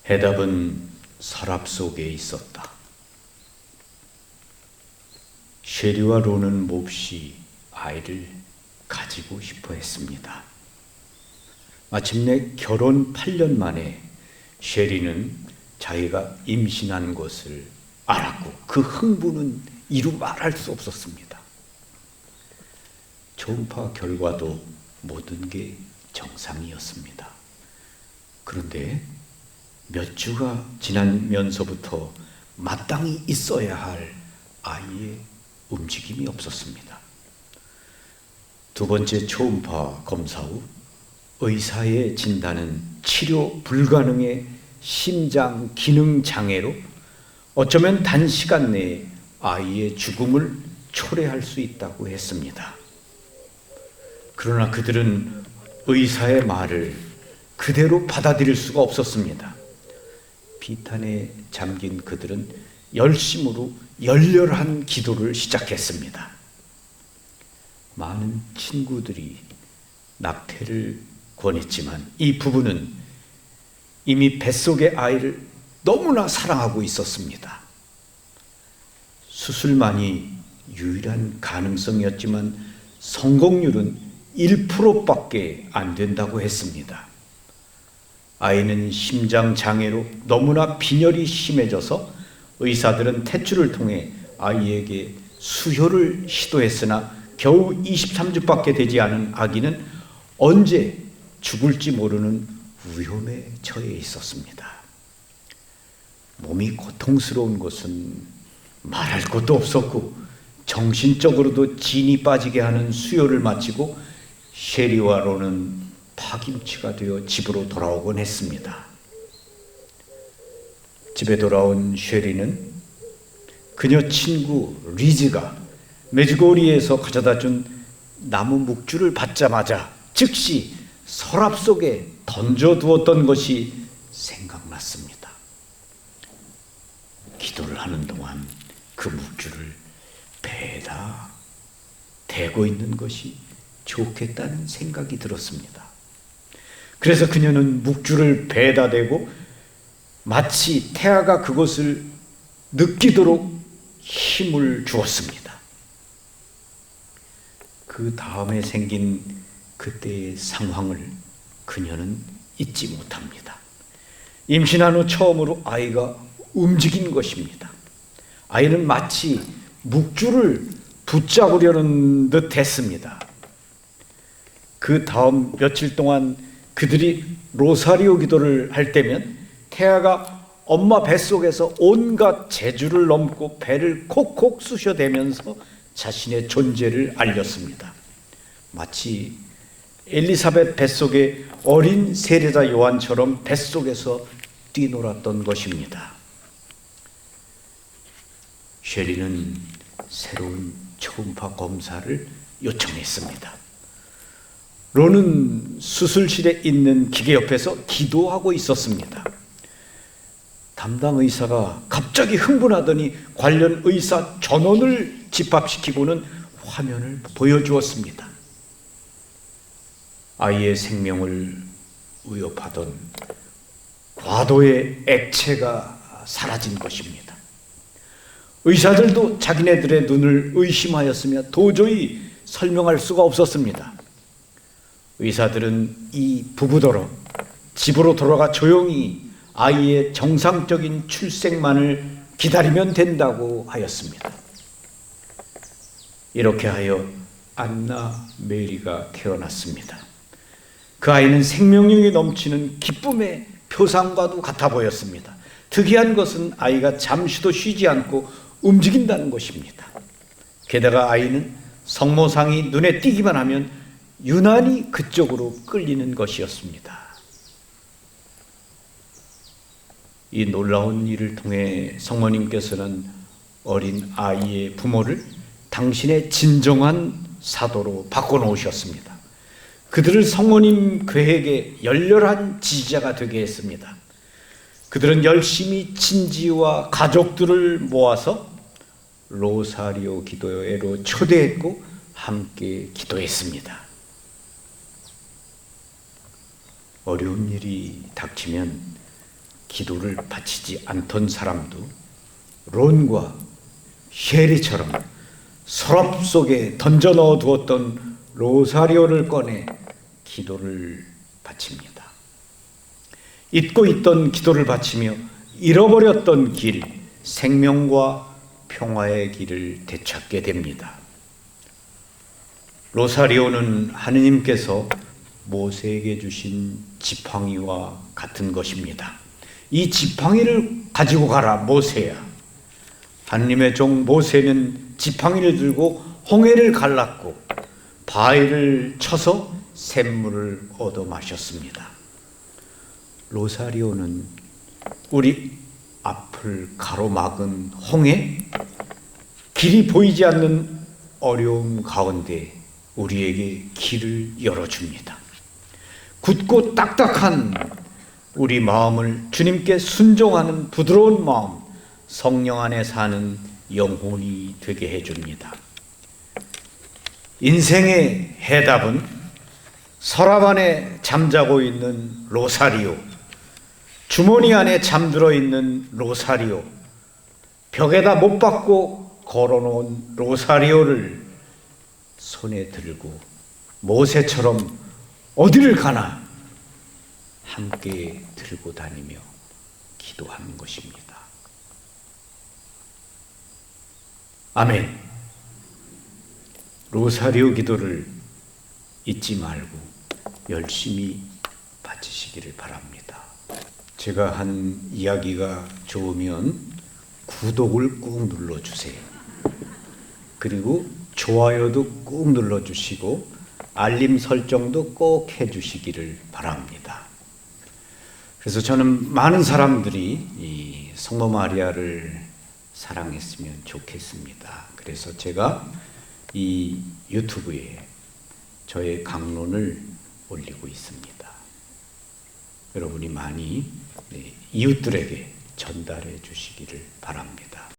해답은 서랍 속에 있었다. 쉐리와 론은 몹시 아이를 가지고 싶어 했습니다. 마침내 결혼 8년 만에 쉐리는 자기가 임신한 것을 알았고 그 흥분은 이루 말할 수 없었습니다. 초음파 결과도 모든 게 정상이었습니다. 그런데 몇 주가 지나면서부터 마땅히 있어야 할 아이의 움직임이 없었습니다. 두 번째 초음파 검사 후 의사의 진단은 치료 불가능의 심장 기능 장애로 어쩌면 단시간 내에 아이의 죽음을 초래할 수 있다고 했습니다. 그러나 그들은 의사의 말을 그대로 받아들일 수가 없었습니다. 비탄에 잠긴 그들은 열심으로 열렬한 기도를 시작했습니다. 많은 친구들이 낙태를 권했지만 이 부부는 이미 뱃속의 아이를 너무나 사랑하고 있었습니다. 수술만이 유일한 가능성이었지만 성공률은 1%밖에 안 된다고 했습니다. 아이는 심장 장애로 너무나 빈혈이 심해져서 의사들은 탯줄을 통해 아이에게 수혈을 시도했으나 겨우 23주밖에 되지 않은 아기는 언제 죽을지 모르는 위험에 처해 있었습니다. 몸이 고통스러운 것은 말할 것도 없었고 정신적으로도 진이 빠지게 하는 수혈을 마치고 쉐리와 론은 파김치가 되어 집으로 돌아오곤 했습니다. 집에 돌아온 쉐리는 그녀 친구 리즈가 메주고리에서 가져다 준 나무 묵주를 받자마자 즉시 서랍 속에 던져두었던 것이 생각났습니다. 기도를 하는 동안 그 묵주를 배에다 대고 있는 것이 좋겠다는 생각이 들었습니다. 그래서 그녀는 묵주를 배에다 대고 마치 태아가 그것을 느끼도록 힘을 주었습니다. 그 다음에 생긴 그때의 상황을 그녀는 잊지 못합니다. 임신한 후 처음으로 아이가 움직인 것입니다. 아이는 마치 묵주를 붙잡으려는 듯 했습니다. 그 다음 며칠 동안 그들이 로사리오 기도를 할 때면 태아가 엄마 뱃속에서 온갖 재주를 넘고 배를 콕콕 쑤셔대면서 자신의 존재를 알렸습니다. 마치 엘리사벳 뱃속의 어린 세례자 요한처럼 뱃속에서 뛰놀았던 것입니다. 쉐리는 새로운 초음파 검사를 요청했습니다. 론은 수술실에 있는 기계 옆에서 기도하고 있었습니다. 담당 의사가 갑자기 흥분하더니 관련 의사 전원을 집합시키고는 화면을 보여주었습니다. 아이의 생명을 위협하던 과도의 액체가 사라진 것입니다. 의사들도 자기네들의 눈을 의심하였으며 도저히 설명할 수가 없었습니다. 의사들은 이 부부더러 집으로 돌아가 조용히 아이의 정상적인 출생만을 기다리면 된다고 하였습니다. 이렇게 하여 안나 메리가 태어났습니다. 그 아이는 생명력이 넘치는 기쁨의 표상과도 같아 보였습니다. 특이한 것은 아이가 잠시도 쉬지 않고 움직인다는 것입니다. 게다가 아이는 성모상이 눈에 띄기만 하면 유난히 그쪽으로 끌리는 것이었습니다. 이 놀라운 일을 통해 성모님께서는 어린 아이의 부모를 당신의 진정한 사도로 바꿔놓으셨습니다. 그들을 성모님 계획의 열렬한 지지자가 되게 했습니다. 그들은 열심히 친지와 가족들을 모아서 로사리오 기도회로 초대했고 함께 기도했습니다. 어려운 일이 닥치면 기도를 바치지 않던 사람도 론과 셰리처럼 서랍 속에 던져 넣어 두었던 로사리오를 꺼내 기도를 바칩니다. 잊고 있던 기도를 바치며 잃어버렸던 길, 생명과 평화의 길을 되찾게 됩니다. 로사리오는 하느님께서 모세에게 주신 지팡이와 같은 것입니다. 이 지팡이를 가지고 가라, 모세야. 하느님의 종 모세는 지팡이를 들고 홍해를 갈랐고 바위를 쳐서 샘물을 얻어 마셨습니다. 로사리오는 우리 앞을 가로막은 홍해, 길이 보이지 않는 어려움 가운데 우리에게 길을 열어줍니다. 굳고 딱딱한 우리 마음을 주님께 순종하는 부드러운 마음, 성령 안에 사는 영혼이 되게 해줍니다. 인생의 해답은 서랍 안에 잠자고 있는 로사리오, 주머니 안에 잠들어 있는 로사리오, 벽에다 못 박고 걸어놓은 로사리오를 손에 들고 모세처럼 어디를 가나 함께 들고 다니며 기도하는 것입니다. 아멘. 로사리오 기도를 잊지 말고 열심히 바치시기를 바랍니다. 제가 한 이야기가 좋으면 구독을 꾹 눌러주세요. 그리고 좋아요도 꾹 눌러주시고 알림 설정도 꼭 해주시기를 바랍니다. 그래서 저는 많은 사람들이 이 성모 마리아를 사랑했으면 좋겠습니다. 그래서 제가 이 유튜브에 저의 강론을 올리고 있습니다. 여러분이 많이 이웃들에게 전달해 주시기를 바랍니다.